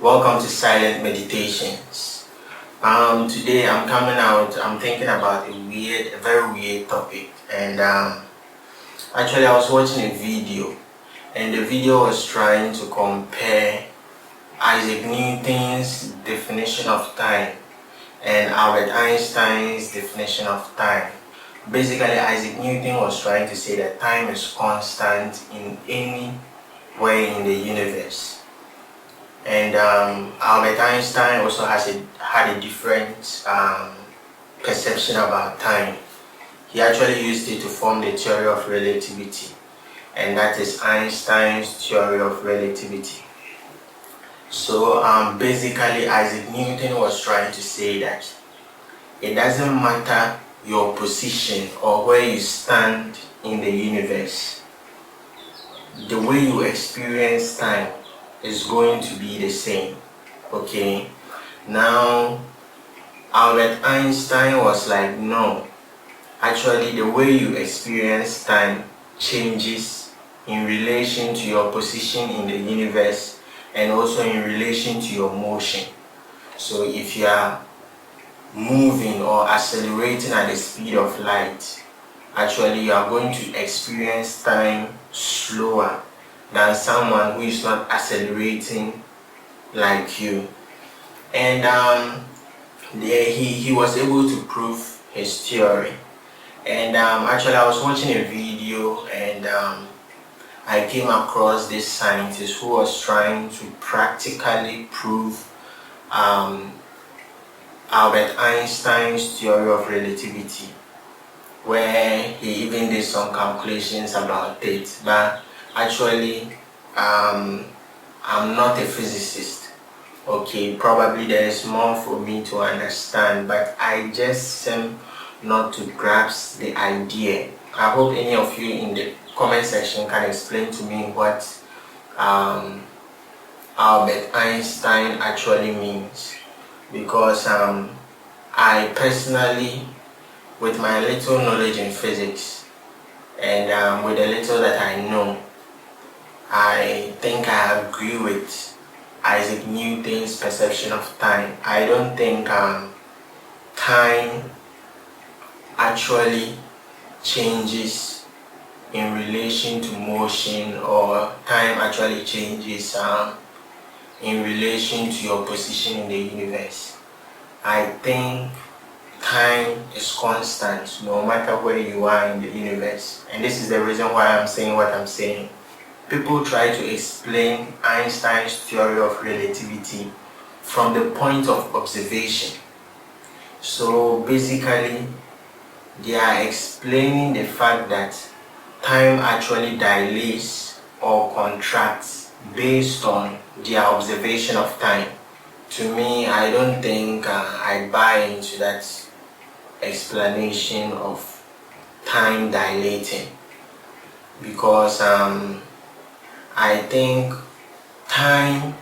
Welcome to Silent Meditations. Today I'm thinking about a very weird topic, and actually I was watching a video, and the video was trying to compare Isaac Newton's definition of time and Albert Einstein's definition of time. Basically, Isaac Newton was trying to say that time is constant in anywhere in the universe. And Albert Einstein also had a different perception about time. He actually used it to form the theory of relativity, and that is Einstein's theory of relativity. So basically, Isaac Newton was trying to say that it doesn't matter your position or where you stand in the universe, the way you experience time is going to be the same. Okay, now Albert Einstein was like, no, actually the way you experience time changes in relation to your position in the universe and also in relation to your motion. So if you are moving or accelerating at the speed of light, actually you are going to experience time slower than someone who is not accelerating like you. And he was able to prove his theory. And actually I was watching a video, and I came across this scientist who was trying to practically prove Albert Einstein's theory of relativity, where he even did some calculations about it. But actually, I'm not a physicist. Okay, probably there is more for me to understand, but I just seem not to grasp the idea. I hope any of you in the comment section can explain to me what Albert Einstein actually means, because I personally, with my little knowledge in physics and with the little that I know, I think I agree with Isaac Newton's perception of time. I don't think time actually changes in relation to motion, or time actually changes in relation to your position in the universe. I think time is constant no matter where you are in the universe, and this is the reason why I'm saying what I'm saying. People try to explain Einstein's theory of relativity from the point of observation. So basically, they are explaining the fact that time actually dilates or contracts based on their observation of time. To me, I don't think I buy into that explanation of time dilating, because I think time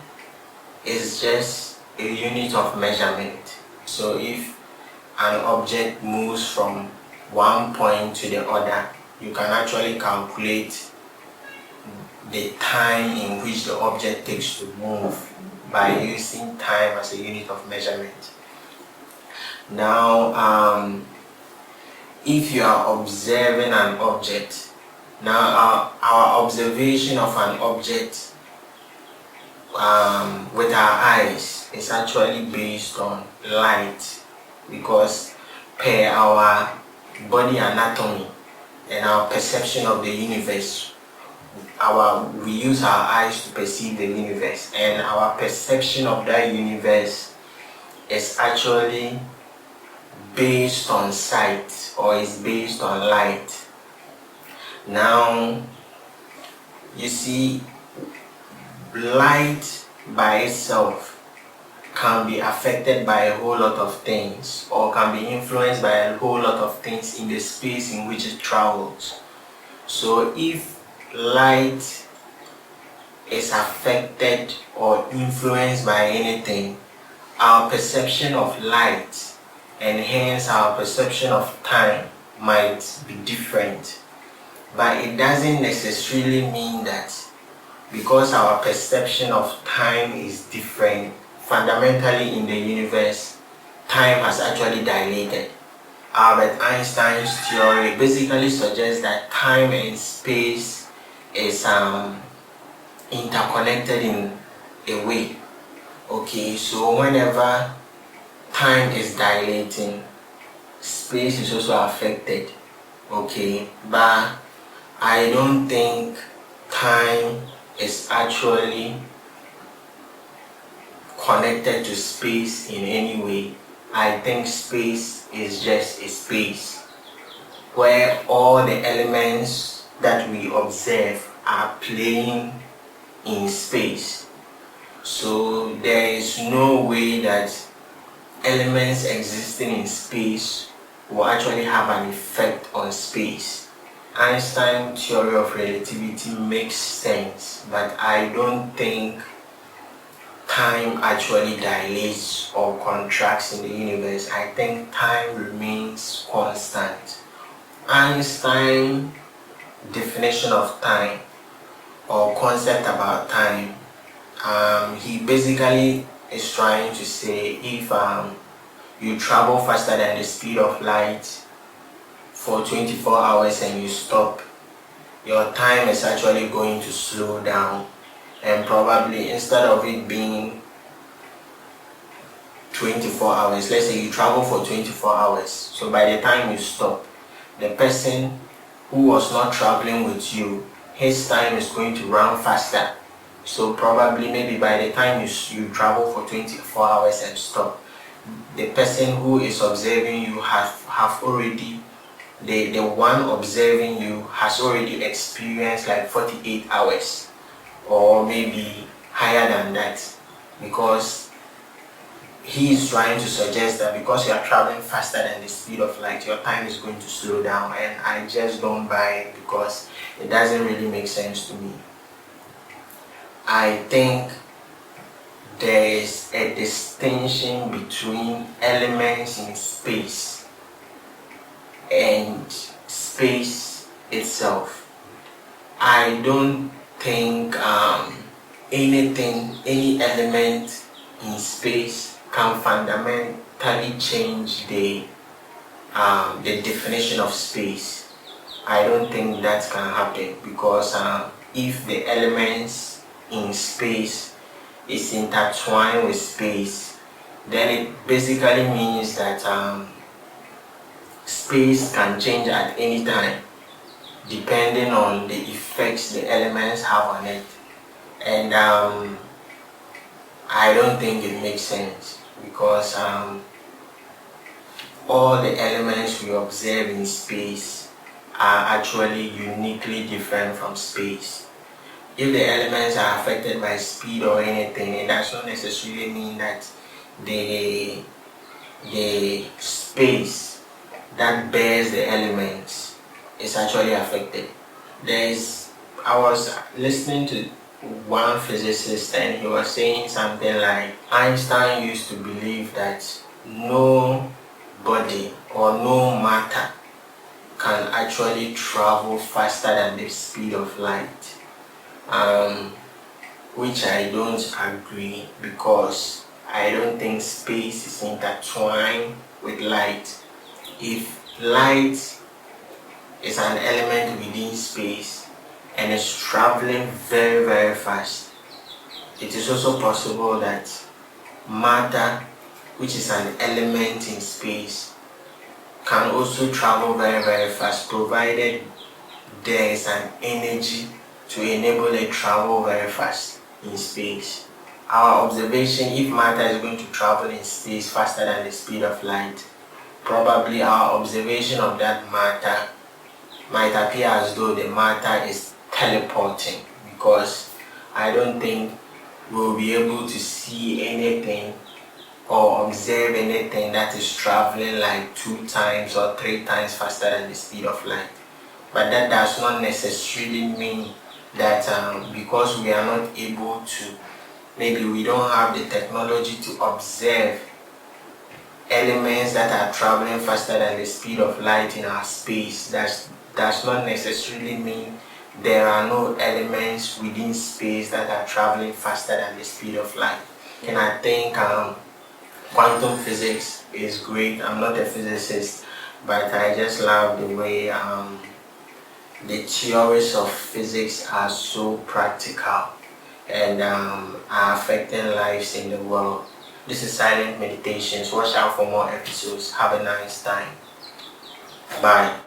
is just a unit of measurement. So if an object moves from one point to the other, you can actually calculate the time in which the object takes to move by using time as a unit of measurement. Now, if you are observing an object, now our observation of an object with our eyes is actually based on light, because per our body anatomy and our perception of the universe, we use our eyes to perceive the universe, and our perception of that universe is actually based on sight, or is based on light. Now, you see, light by itself can be affected by a whole lot of things, or can be influenced by a whole lot of things in the space in which it travels. So if light is affected or influenced by anything, our perception of light and hence our perception of time might be different. But it doesn't necessarily mean that because our perception of time is different, fundamentally in the universe, time has actually dilated. Albert Einstein's theory basically suggests that time and space is interconnected in a way. Okay, so whenever time is dilating, space is also affected. Okay, but I don't think time is actually connected to space in any way. I think space is just a space where all the elements that we observe are playing in space. So there is no way that elements existing in space will actually have an effect on space. Einstein's theory of relativity makes sense, but I don't think time actually dilates or contracts in the universe. I think time remains constant. Einstein's definition of time or concept about time, he basically is trying to say if you travel faster than the speed of light for 24 hours and you stop, your time is actually going to slow down, and probably instead of it being 24 hours, let's say you travel for 24 hours, so by the time you stop, the person who was not traveling with you, his time is going to run faster. So probably maybe by the time you travel for 24 hours and stop, the person who is observing you have already, the one observing you has already experienced like 48 hours or maybe higher than that, because he is trying to suggest that because you are traveling faster than the speed of light, your time is going to slow down, and I just don't buy it because it doesn't really make sense to me. I think there is a distinction between elements in space and space itself. I don't think any element in space can fundamentally change the definition of space. I don't think that can happen, because if the elements in space is intertwined with space, then it basically means that space can change at any time depending on the effects the elements have on it, and I don't think it makes sense, because all the elements we observe in space are actually uniquely different from space. If the elements are affected by speed or anything, it does not necessarily mean that the space that bears the elements is actually affected. I was listening to one physicist, and he was saying something like Einstein used to believe that no body or no matter can actually travel faster than the speed of light, which I don't agree, because I don't think space is intertwined with light. If light is an element within space and is traveling very, very fast, it is also possible that matter, which is an element in space, can also travel very, very fast, provided there is an energy to enable it travel very fast in space. Our observation, if matter is going to travel in space faster than the speed of light, probably our observation of that matter might appear as though the matter is teleporting, because I don't think we'll be able to see anything or observe anything that is traveling like 2 times or 3 times faster than the speed of light. But that does not necessarily mean that because we are not able to, maybe we don't have the technology to observe elements that are traveling faster than the speed of light in our space, that does not necessarily mean there are no elements within space that are traveling faster than the speed of light. And I think quantum physics is great. I'm not a physicist, but I just love the way the theories of physics are so practical and are affecting lives in the world. This is Silent Meditations. Watch out for more episodes. Have a nice time. Bye.